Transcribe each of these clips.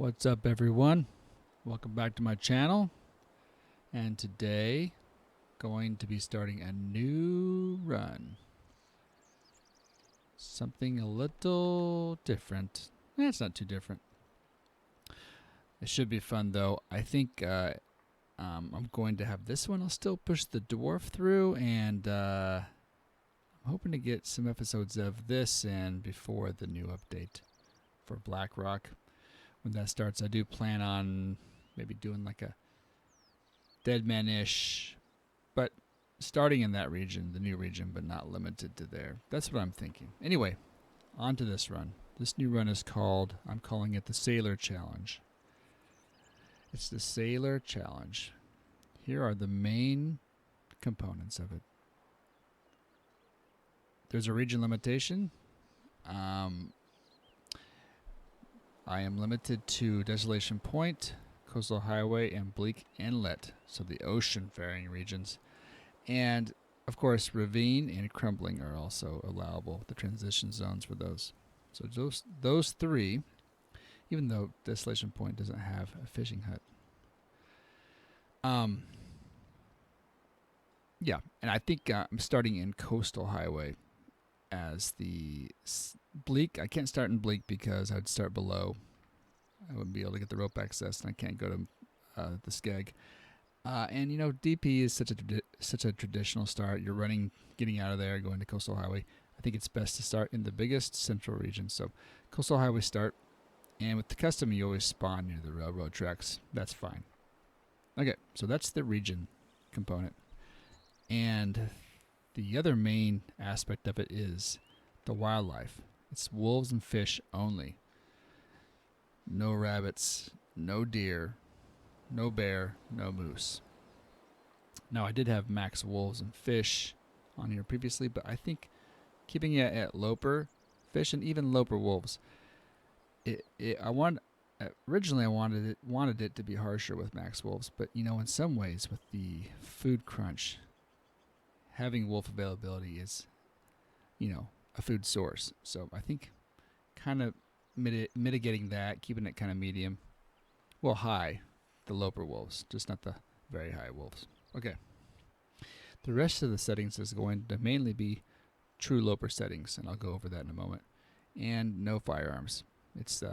What's up, everyone? Welcome back to my channel. And today, going to be starting a new run. Something a little different. It's not too different. It should be fun, though. I think I'm going to have this one. I'll still push the dwarf through, and I'm hoping to get some episodes of this in before the new update for Blackrock. When that starts, I do plan on maybe doing like a Deadman-ish, but starting in that region, the new region, but not limited to there. That's what I'm thinking. Anyway, on to this run. This new run is called, I'm calling it the Sailor Challenge. It's the Sailor Challenge. Here are the main components of it. There's a region limitation. I am limited to Desolation Point, Coastal Highway, and Bleak Inlet, so the ocean-faring regions. And, of course, Ravine and Crumbling are also allowable, the transition zones for those. So those three, even though Desolation Point doesn't have a fishing hut. Yeah, and I think I'm starting in Coastal Highway as the Bleak. I can't start in Bleak because I'd start below. I wouldn't be able to get the rope access, and I can't go to the Skeg. And you know, DP is such a traditional start. You're running, getting out of there, going to Coastal Highway. I think it's best to start in the biggest central region. So, Coastal Highway start, and with the custom, you always spawn near the railroad tracks. That's fine. Okay, so that's the region component, and the other main aspect of it is the wildlife. It's wolves and fish only. No rabbits, no deer, no bear, no moose. Now, I did have max wolves and fish on here previously, but I think keeping it at Loper fish and even Loper wolves, originally I wanted it to be harsher with max wolves, but you know, in some ways with the food crunch, having wolf availability is, you know, a food source. So I think kind of mitigating that, keeping it kind of medium. Well, high, the Loper wolves, just not the very high wolves. Okay. The rest of the settings is going to mainly be true Loper settings, and I'll go over that in a moment. And no firearms. It's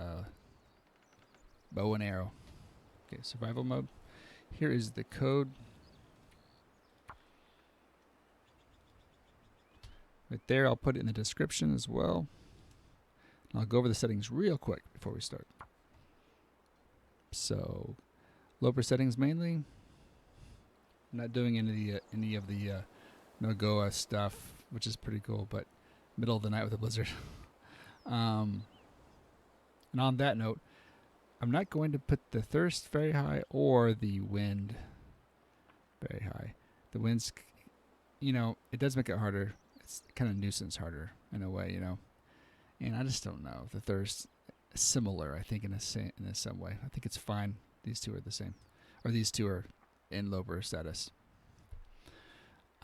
bow and arrow. Okay, survival mode. Here is the code. Right there, I'll put it in the description as well. I'll go over the settings real quick before we start. So, Loper settings mainly. I'm not doing any of the Nogoa stuff, which is pretty cool, but middle of the night with a blizzard. And on that note, I'm not going to put the thirst very high or the wind very high. The wind's, you know, it does make it harder. It's kind of nuisance harder in a way, you know. And I just don't know. The thirst is similar, I think, in some way. I think it's fine. These two are the same. Or these two are in Loper status.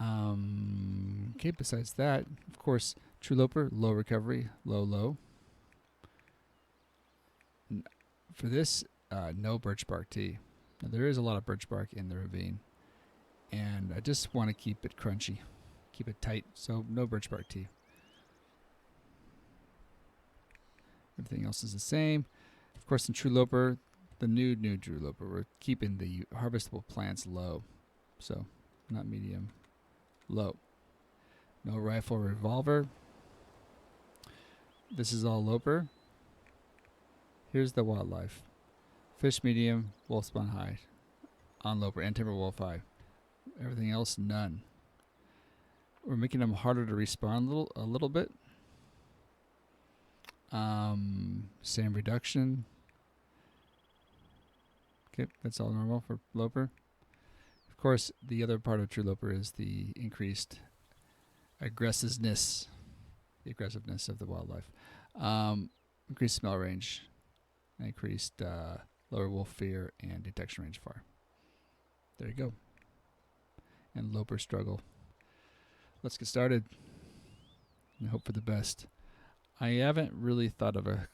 Okay, besides that, of course, True Loper, low recovery, low. For this, no birch bark tea. Now, there is a lot of birch bark in the ravine. And I just want to keep it crunchy. Keep it tight, so no birch bark tea. Everything else is the same. Of course, in True Loper, the new True Loper, we're keeping the harvestable plants low. So, not medium, low. No rifle or revolver. This is all Loper. Here's the wildlife. Fish medium, wolf spawn high. On Loper and timber wolf high. Everything else, none. We're making them harder to respawn a little bit. Sand reduction. Okay, that's all normal for Loper. Of course, the other part of True Loper is the increased aggressiveness of the wildlife. Increased smell range, increased lower wolf fear, and detection range far. There you go. And Loper struggle. Let's get started and hope for the best. I haven't really thought of a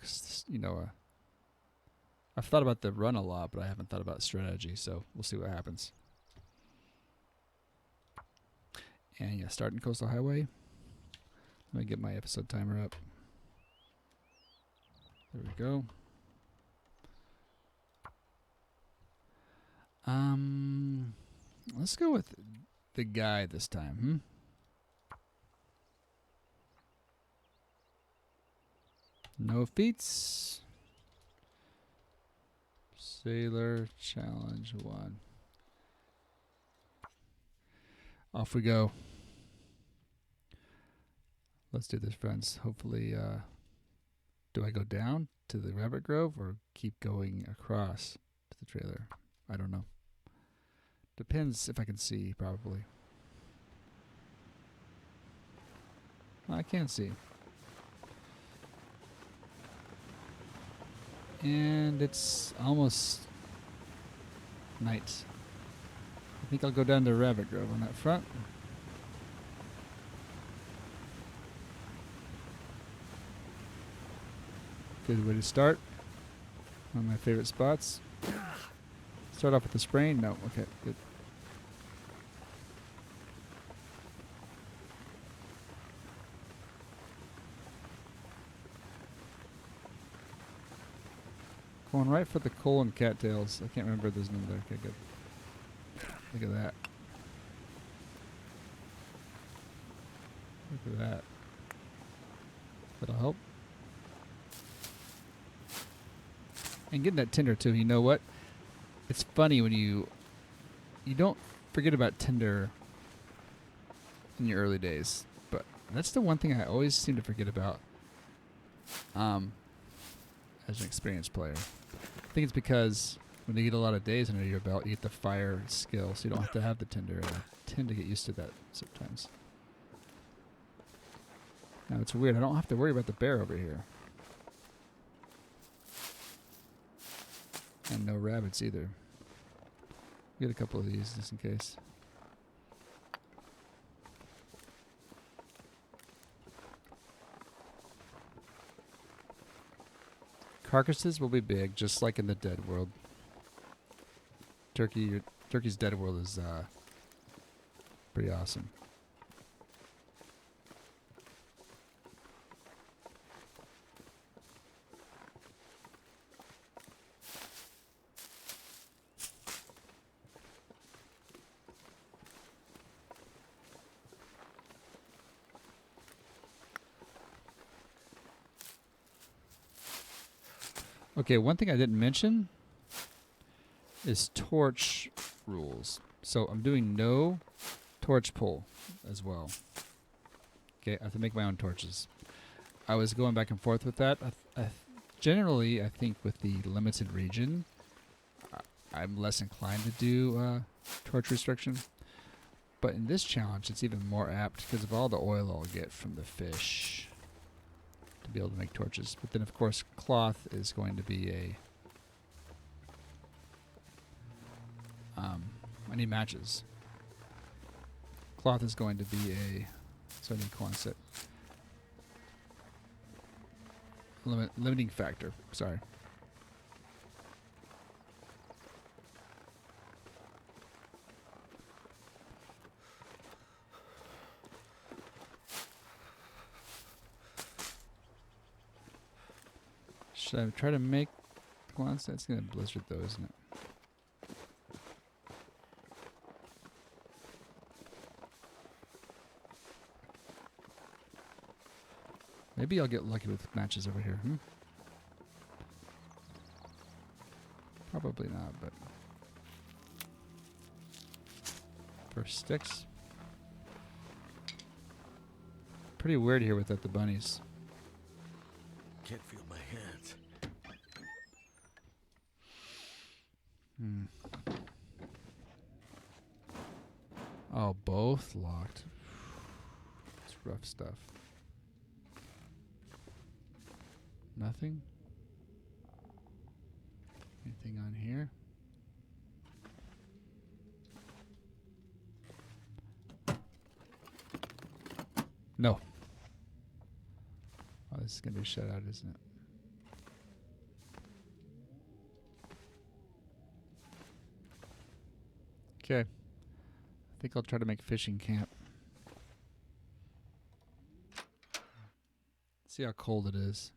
I've thought about the run a lot, but I haven't thought about strategy, so we'll see what happens. And yeah, starting Coastal Highway. Let me get my episode timer up. There we go. Let's go with the guy this time. No feats. Sailor Challenge 1. Off we go. Let's do this, friends. Hopefully, do I go down to the Rabbit Grove or keep going across to the trailer? I don't know. Depends if I can see, probably. I can see. And it's almost night. I think I'll go down to Rabbit Grove on that front. Good way to start. One of my favorite spots. Start off with the sprain? No. Okay, good. Going right for the coal and cattails. I can't remember this number. Okay, good. Look at that. Look at that. That'll help. And getting that tinder too. You know what? It's funny when you don't forget about tinder in your early days, but that's the one thing I always seem to forget about as an experienced player. I think it's because when you get a lot of days under your belt, you get the fire skill, so you don't have to have the tinder. And I tend to get used to that sometimes. Now it's weird. I don't have to worry about the bear over here. And no rabbits either. Get a couple of these just in case. Carcasses will be big, just like in the Dead World. Turkey's Dead World is pretty awesome. Okay, one thing I didn't mention is torch rules. So I'm doing no torch pull as well. Okay, I have to make my own torches. I was going back and forth with that. Generally, I think with the limited region, I'm less inclined to do torch restriction. But in this challenge, it's even more apt because of all the oil I'll get from the fish to be able to make torches. But then, of course, cloth is going to be a... I need matches. Cloth is going to be a... So I need Quonset. Limiting factor. Sorry. Should I try to make Quonset? It's going to blizzard though, isn't it? Maybe I'll get lucky with matches over here. Probably not, but... First sticks. Pretty weird here without the bunnies. Can't feel my hands. Oh, both locked. It's rough stuff. Nothing? Anything on here? No. Oh, this is going to be a shutout, isn't it? Okay. I think I'll try to make fishing camp. See how cold it is.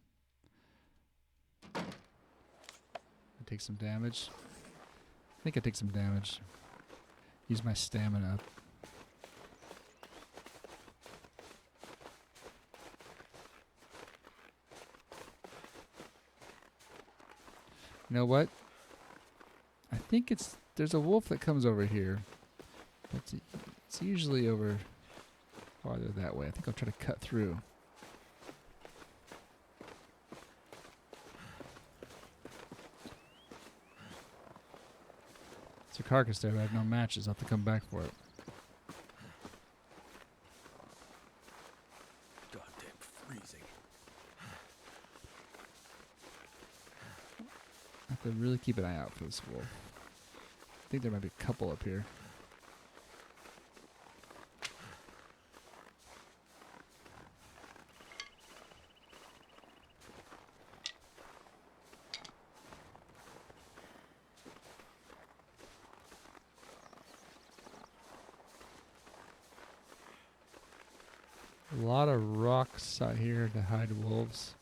I take some damage. I think I take some damage. Use my stamina up. You know what? I think there's a wolf that comes over here. But it's usually over farther that way. I think I'll try to cut through. It's a carcass there, but I have no matches. I'll have to come back for it. Goddamn freezing. I have to really keep an eye out for this wolf. I think there might be a couple up here. A lot of rocks out here to hide wolves.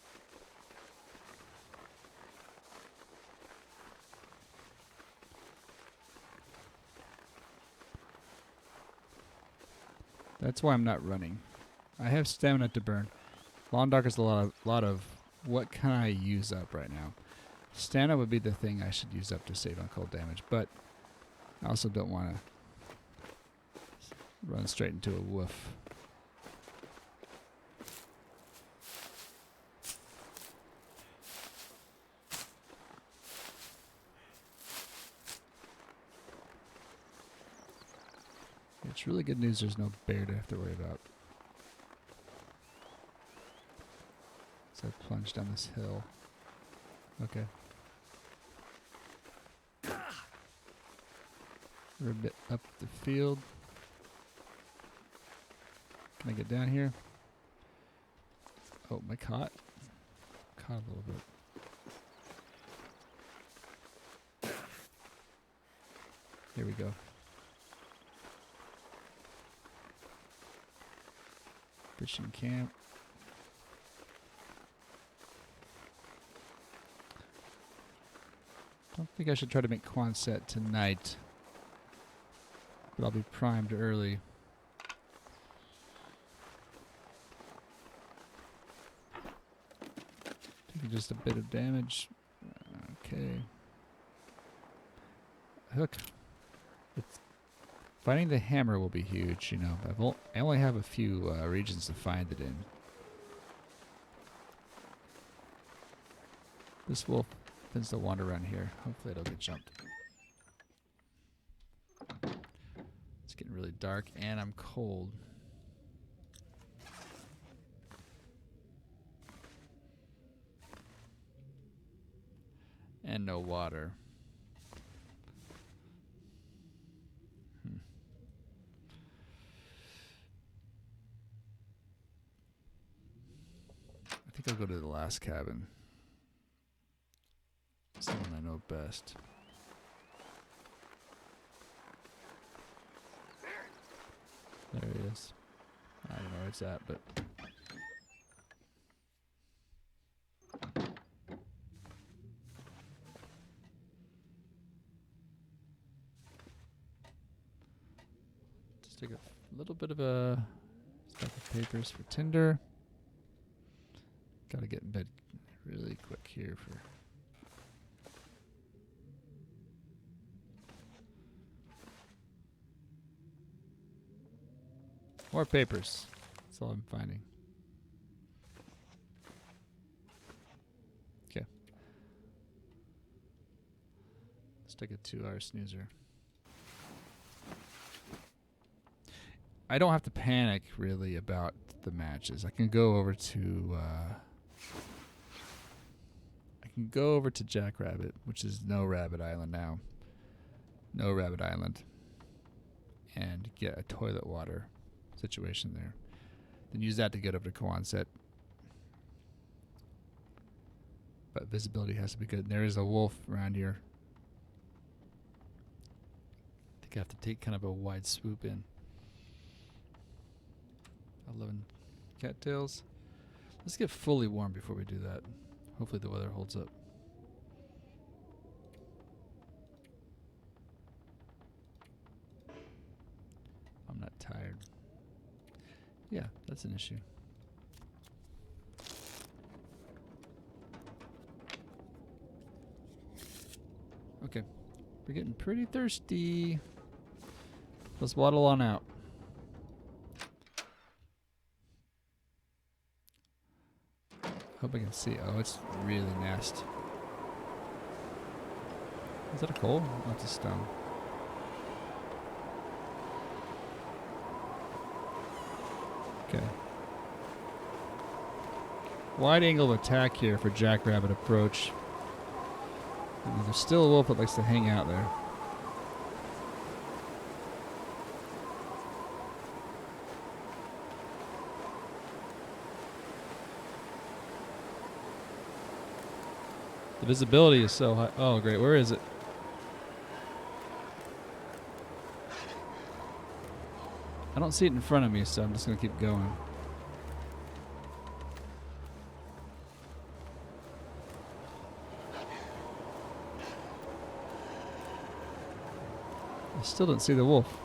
That's why I'm not running. I have stamina to burn. Long dark is a lot of what can I use up right now. Stamina would be the thing I should use up to save on cold damage, but I also don't want to run straight into a wolf. It's really good news there's no bear to have to worry about. So I plunge down this hill. Okay. We're a bit up the field. Can I get down here? Oh, my caught? Caught a little bit. Here we go. Fishing camp. Don't think I should try to make Quonset tonight, but I'll be primed early. Taking just a bit of damage. Okay. Hook. Finding the hammer will be huge, you know. I only have a few regions to find it in. This wolf tends to wander around here. Hopefully it'll get jumped. It's getting really dark and I'm cold. And no water. I think I'll go to the last cabin. It's the one I know best. There he is. I don't know where it's at, but... Just take a little bit of a stack of papers for tinder. Gotta get in bed really quick here for... More papers. That's all I'm finding. Okay. Let's take a 2-hour snoozer. I don't have to panic really about the matches. I can go over to Jackrabbit, which is No Rabbit Island now. No Rabbit Island. And get a toilet water situation there. Then use that to get over to Quonset. But visibility has to be good. There is a wolf around here. I I have to take kind of a wide swoop in. 11 cattails. Let's get fully warm before we do that. Hopefully the weather holds up. I'm not tired. Yeah, that's an issue. Okay, we're getting pretty thirsty. Let's waddle on out. Hope I can see. Oh, it's really nasty. Is that a coal? Oh, it's a stone. Okay. Wide angle of attack here for jackrabbit approach. And there's still a wolf that likes to hang out there. The visibility is so high. Oh, great. Where is it? I don't see it in front of me, so I'm just going to keep going. I still don't see the wolf.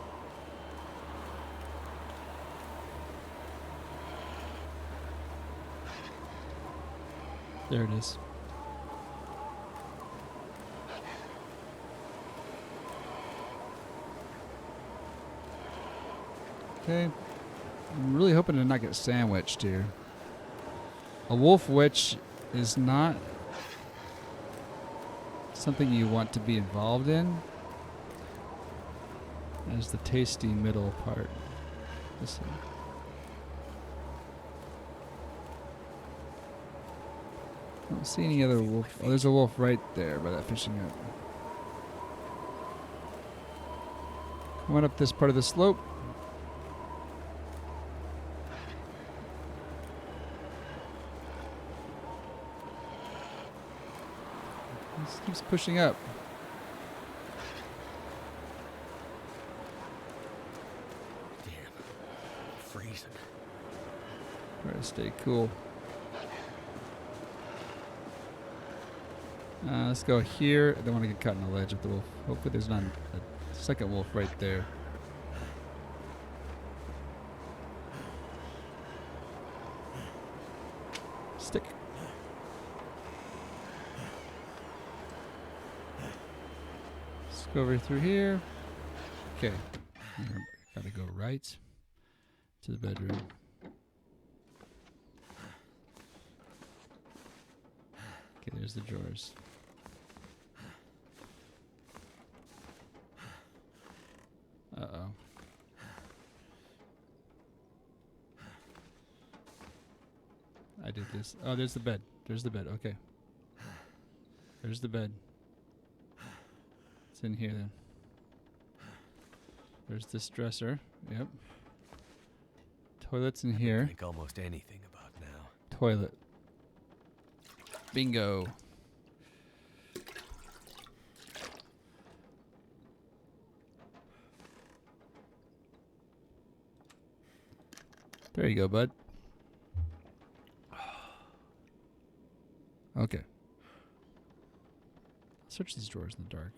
There it is. Okay. I'm really hoping to not get sandwiched here. A wolf witch is not something you want to be involved in. There's the tasty middle part. This one. I don't see any other wolf. Oh, there's a wolf right there by that fishing hut. Coming up this part of the slope. This keeps pushing up. Damn. Freezing. Try to stay cool. Let's go here. I don't want to get caught in the ledge with the wolf. Hopefully there's not a second wolf right there. Stick. Let's go over through here. Okay. Gotta go right to the bedroom. Okay, there's the drawers. Uh-oh. I did this. Oh, there's the bed. There's the bed. Okay. There's the bed. It's in here then. There's this dresser. Yep. Toilet's in here. Think almost anything about now. Toilet. Bingo. There you go, bud. Okay. Search these drawers in the dark.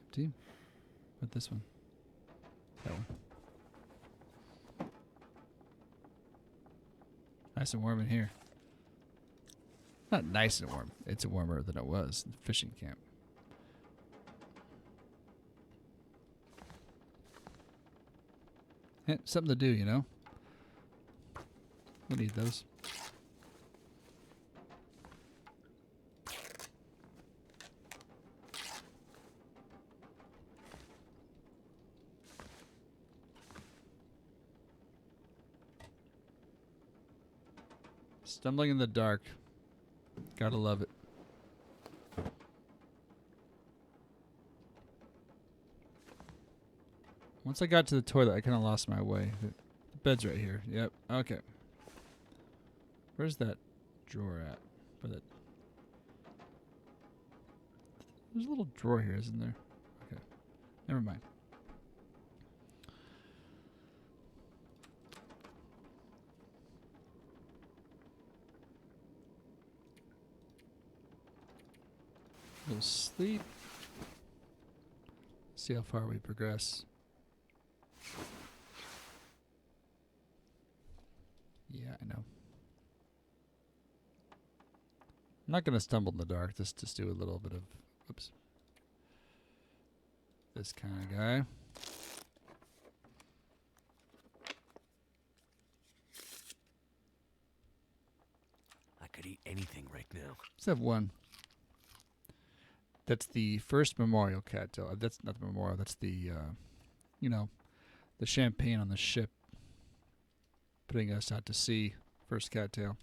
Empty. But this one. That one. Nice and warm in here. Not nice and warm. It's warmer than it was in the fishing camp. Yeah, something to do, you know? We need those. Stumbling in the dark. Gotta love it. Once I got to the toilet, I kind of lost my way. The bed's right here. Yep. Okay. Where's that drawer at? By that. There's a little drawer here, isn't there? Okay. Never mind. We'll sleep. See how far we progress. Yeah, I know. I'm not going to stumble in the dark. Just do a little bit of, oops, this kind of guy. I could eat anything right now. Let's have one. That's the first memorial cattail. That's not the memorial. That's the, you know, the champagne on the ship, putting us out to sea. First cattail.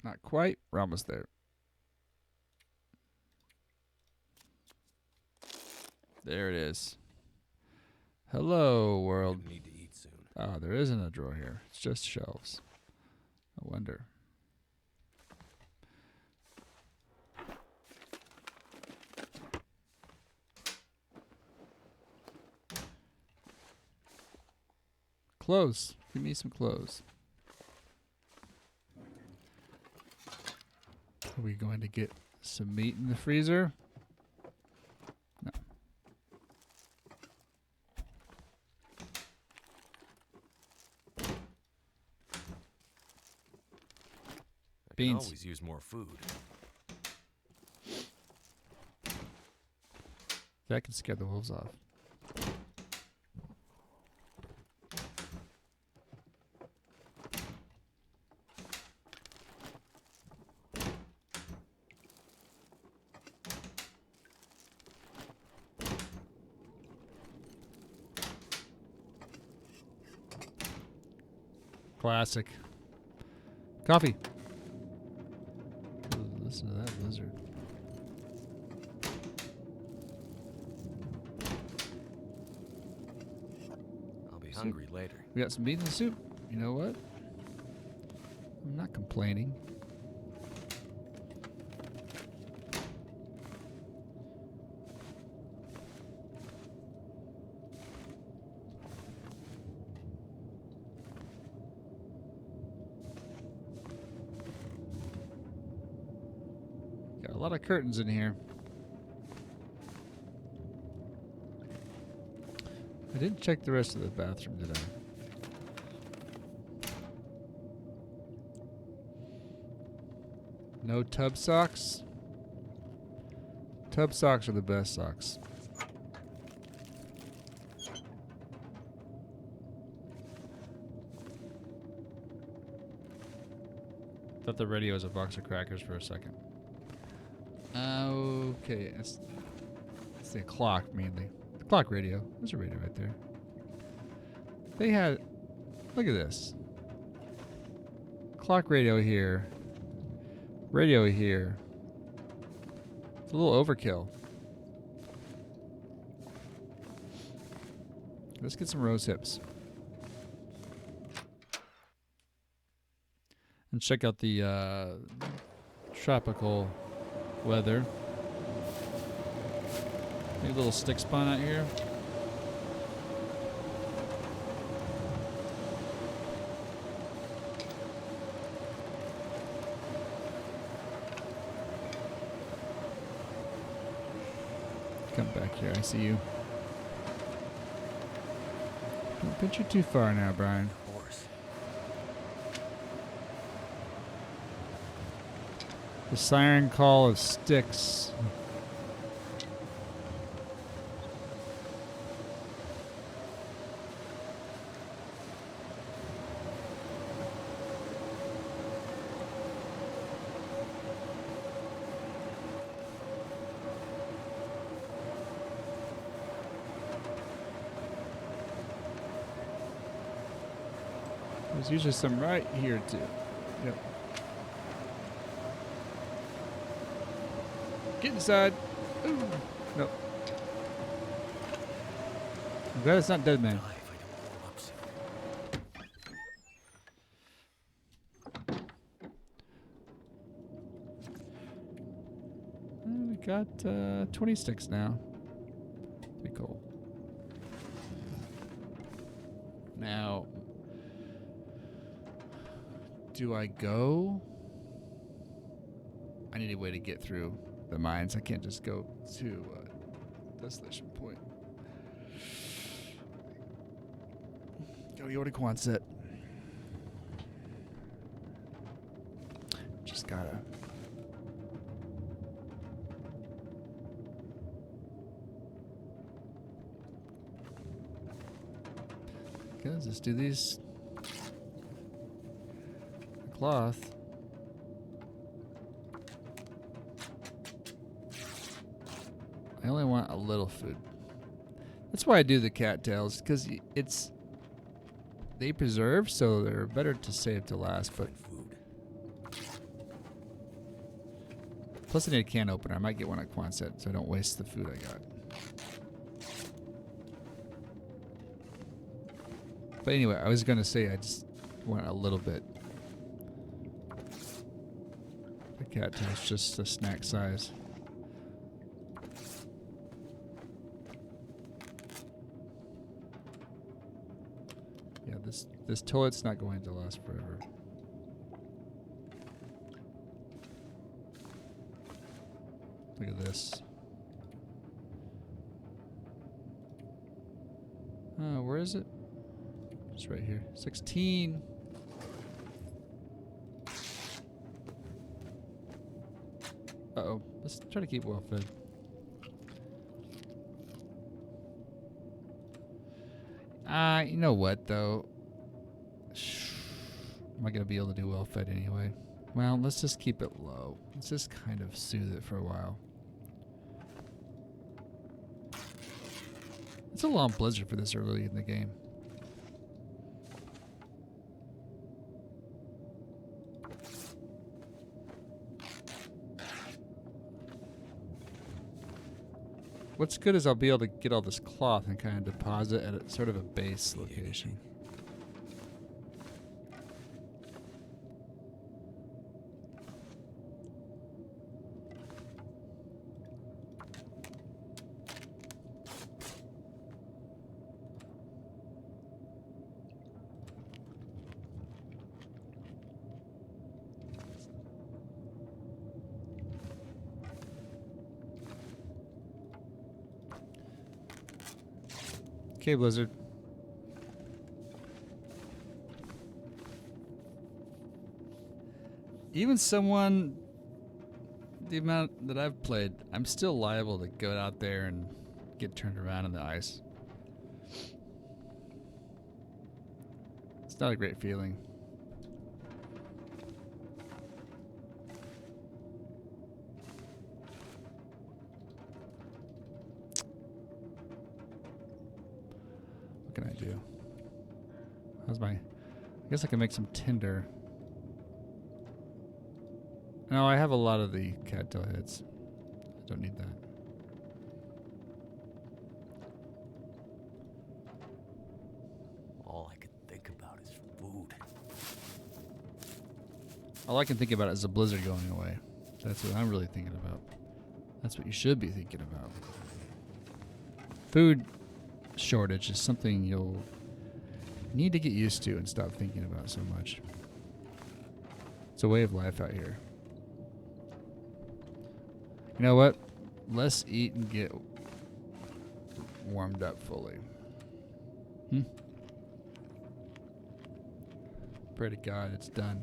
Not quite. We're almost there. There it is. Hello, world. Need to eat soon. Ah, there isn't a drawer here. It's just shelves. I wonder. Clothes. Give me some clothes. Are we going to get some meat in the freezer? No. I can Beans. always use more food. That can scare the wolves off. Classic. Coffee. Ooh, listen to that lizard. I'll be hungry later. We got some beans and soup. You know what? I'm not complaining. Got a lot of curtains in here. I didn't check the rest of the bathroom, did I? No tub socks? Tub socks are the best socks. Thought the radio was a box of crackers for a second. Okay, it's the clock mainly. The clock radio. There's a radio right there. They had, look at this. Clock radio here. Radio here. It's a little overkill. Let's get some rose hips. And check out the tropical weather. Maybe a little stick spawn out here. Come back here, I see you. Don't venture too far now, Brian. Horse. The siren call of sticks. There's usually some right here too. Yep. Get inside. Ooh. Nope. I'm glad it's not dead man. Die if I don't blow up soon. We got 20 sticks now. Pretty cool. Now, do I go? I need a way to get through the mines. I can't just go to Desolation Point. Go Yorta Quonset. Just gotta. Okay, let's just do these. Cloth. I only want a little food. That's why I do the cattails, because it's they preserve, so they're better to save to last. But Food. plus, I need a can opener. I might get one at Quonset, so I don't waste the food I got. But anyway, I was gonna say I just want a little bit. The cattail's just a snack size. Yeah, this toilet's not going to last forever. Look at this. Where is it? It's right here. 16. Uh-oh. Let's try to keep well fed. You know what, though? Am I going to be able to do well fed anyway? Well, let's just keep it low. Let's just kind of soothe it for a while. It's a long blizzard for this early in the game. What's good is I'll be able to get all this cloth and kind of deposit at a, sort of a base location. Okay, Blizzard. Even someone, the amount that I've played, I'm still liable to go out there and get turned around in the ice. It's not a great feeling. What can I do? How's my... I guess I can make some tinder. No, I have a lot of the cattail heads. I don't need that. All I could think about is food. All I can think about is the blizzard going away. That's what I'm really thinking about. That's what you should be thinking about. Food shortage is something you'll need to get used to and stop thinking about so much. It's a way of life out here. You know what? Let's eat and get warmed up fully. Pray to God it's done.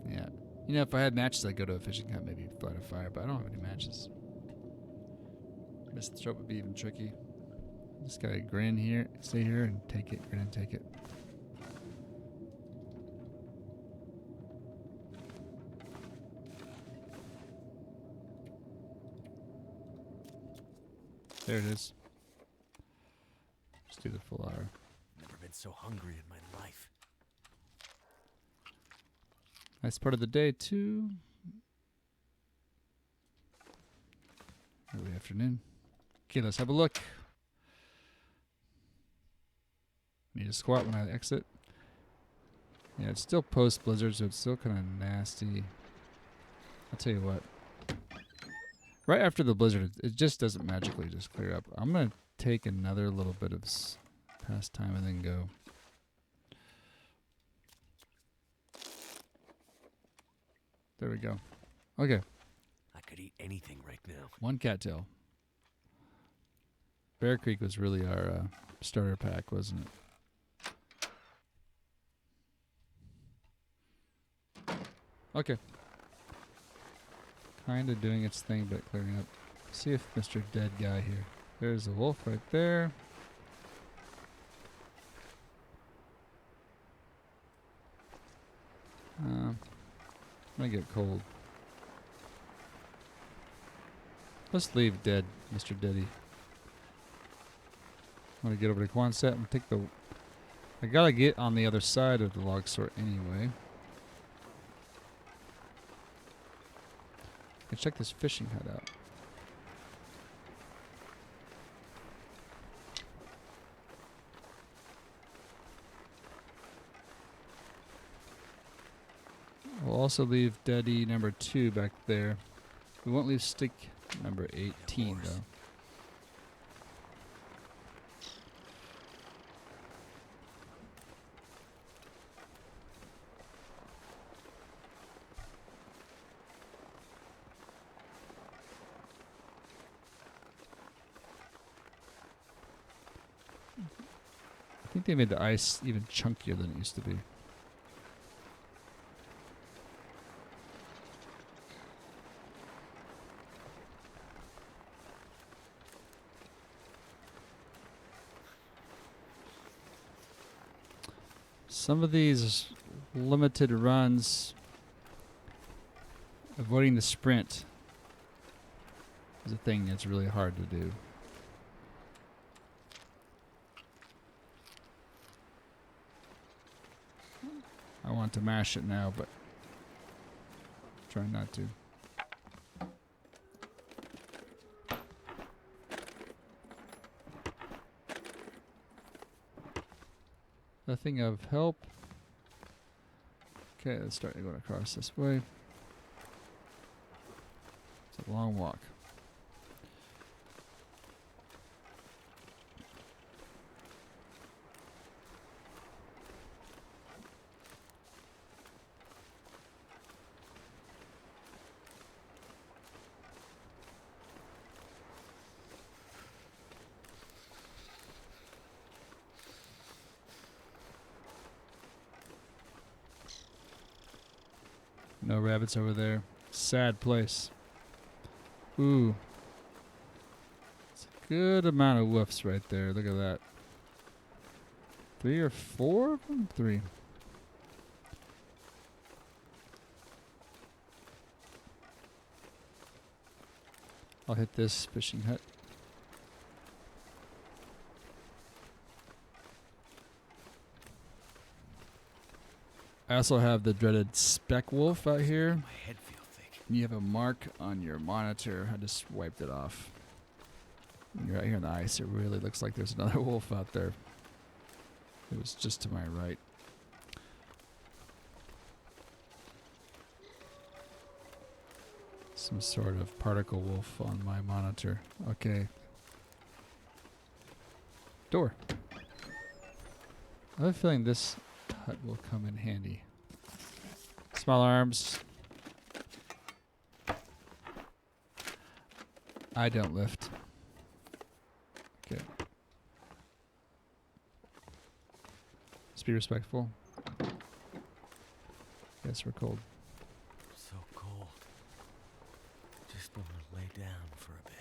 Yeah. You know, if I had matches, I'd go to a fishing camp, maybe light a fire, but I don't have any matches. Miss the stroke would be even tricky. Just gotta grin here, stay here, and take it, grin and take it. There it is. Let's do the full hour. Never been so hungry in my life. Nice part of the day, too. Early afternoon. Okay, let's have a look. Need to squat when I exit. Yeah, it's still post-blizzard, so it's still kind of nasty. I'll tell you what. Right after the blizzard, it just doesn't magically just clear up. I'm going to take another little bit of pastime and then go. There we go. Okay. I could eat anything right now. One cattail. Bear Creek was really our starter pack, wasn't it? Okay. Kind of doing its thing, but clearing up. See if Mr. Dead Guy here. There's a wolf right there. Might get cold. Let's leave dead, Mr. Deddy. I'm gonna get over to Quonset and take the... I gotta get on the other side of the log sort anyway. Let's check this fishing hut out. We'll also leave Deddy number 2 back there. We won't leave stick number 18 though. I think they made the ice even chunkier than it used to be. Some of these limited runs, avoiding the sprint is a thing that's really hard to do. I want to mash it now, but try not to. Nothing of help. Okay, let's start going across this way. It's a long walk. No rabbits over there. Sad place. Ooh. It's a good amount of woofs right there. Look at that. 3 or 4 of them? 3. I'll hit this fishing hut. I also have the dreaded speck wolf out here. My head feel thick. You have a mark on your monitor. I just wiped it off. When you're out here on the ice, it really looks like there's another wolf out there. It was just to my right. Some sort of particle wolf on my monitor. Okay. Door. I have a feeling this hut will come in handy. Small arms. I don't lift. Okay. Just be respectful. Yes, we're cold. So cold. Just want to lay down for a bit.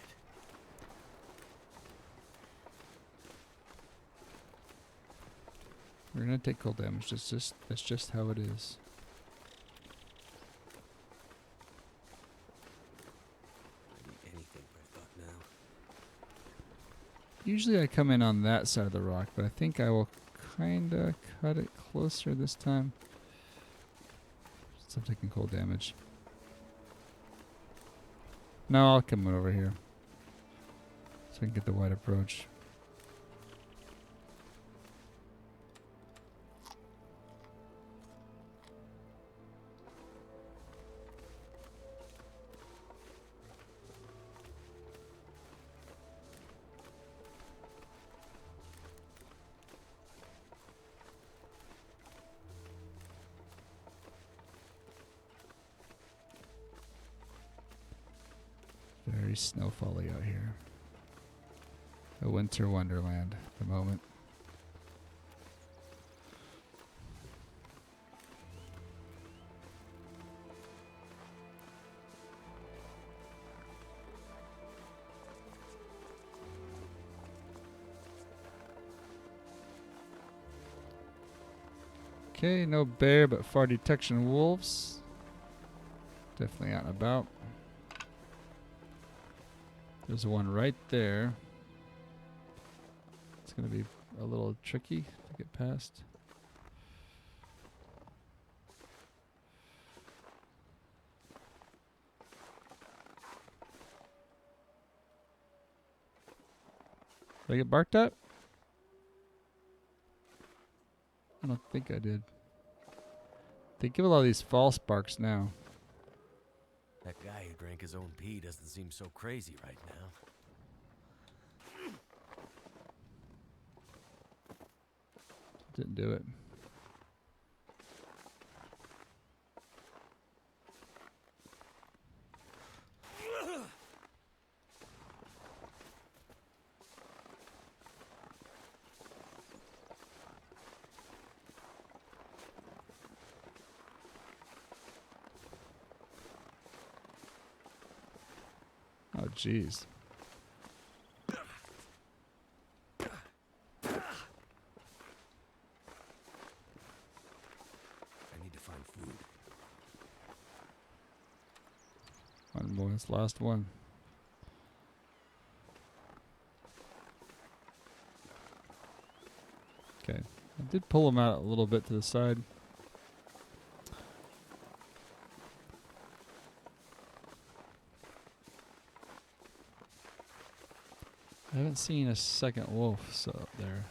We're gonna take cold damage. That's just how it is. I'd eat anything right about now. Usually I come in on that side of the rock, but I think I will kind of cut it closer this time. Still taking cold damage. No, I'll come over here. So I can get the wide approach. Very snowfally out here. A winter wonderland at the moment. Okay, no bear, but far detection wolves. Definitely out and about. There's one right there. It's going to be a little tricky to get past. Did I get barked at? I don't think I did. They give a lot of these false barks now. That guy who drank his own pee doesn't seem so crazy right now. Didn't do it. Oh, jeez. I need to find food. One more. It's the last one. Okay. I did pull him out a little bit to the side. I haven't seen a second wolf so there.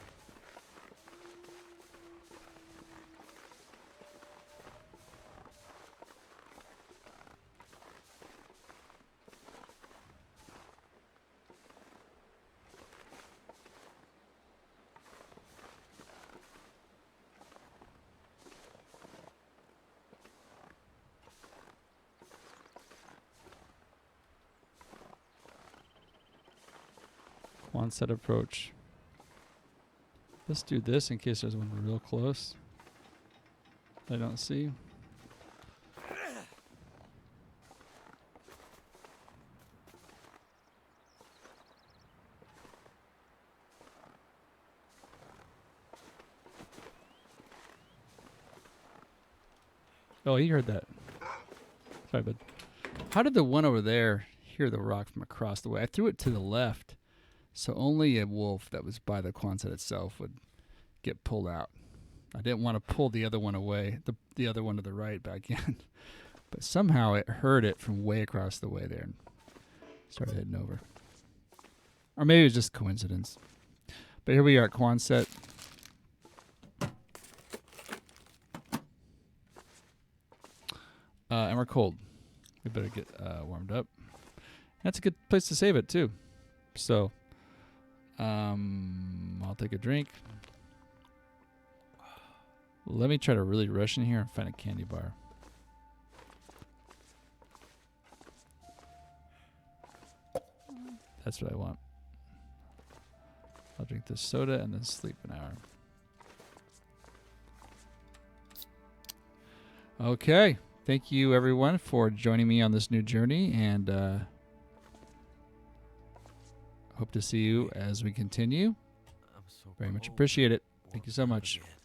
One set approach. Let's do this in case there's one real close. I don't see. Oh, he heard that. Sorry, bud. How did the one over there hear the rock from across the way? I threw it to the left. So only a wolf that was by the Quonset itself would get pulled out. I didn't want to pull the other one away, the other one to the right back in. But somehow it heard it from way across the way there and started heading over. Or maybe it was just coincidence. But here we are at Quonset. And we're cold. We better get warmed up. That's a good place to save it too. So I'll take a drink. Let me try to really rush in here and find a candy bar. That's what I want. I'll drink this soda and then sleep an hour. Okay. Thank you, everyone, for joining me on this new journey, and hope to see you as we continue. I'm so Very much cold. appreciate it. Thank you so Warm up much. again.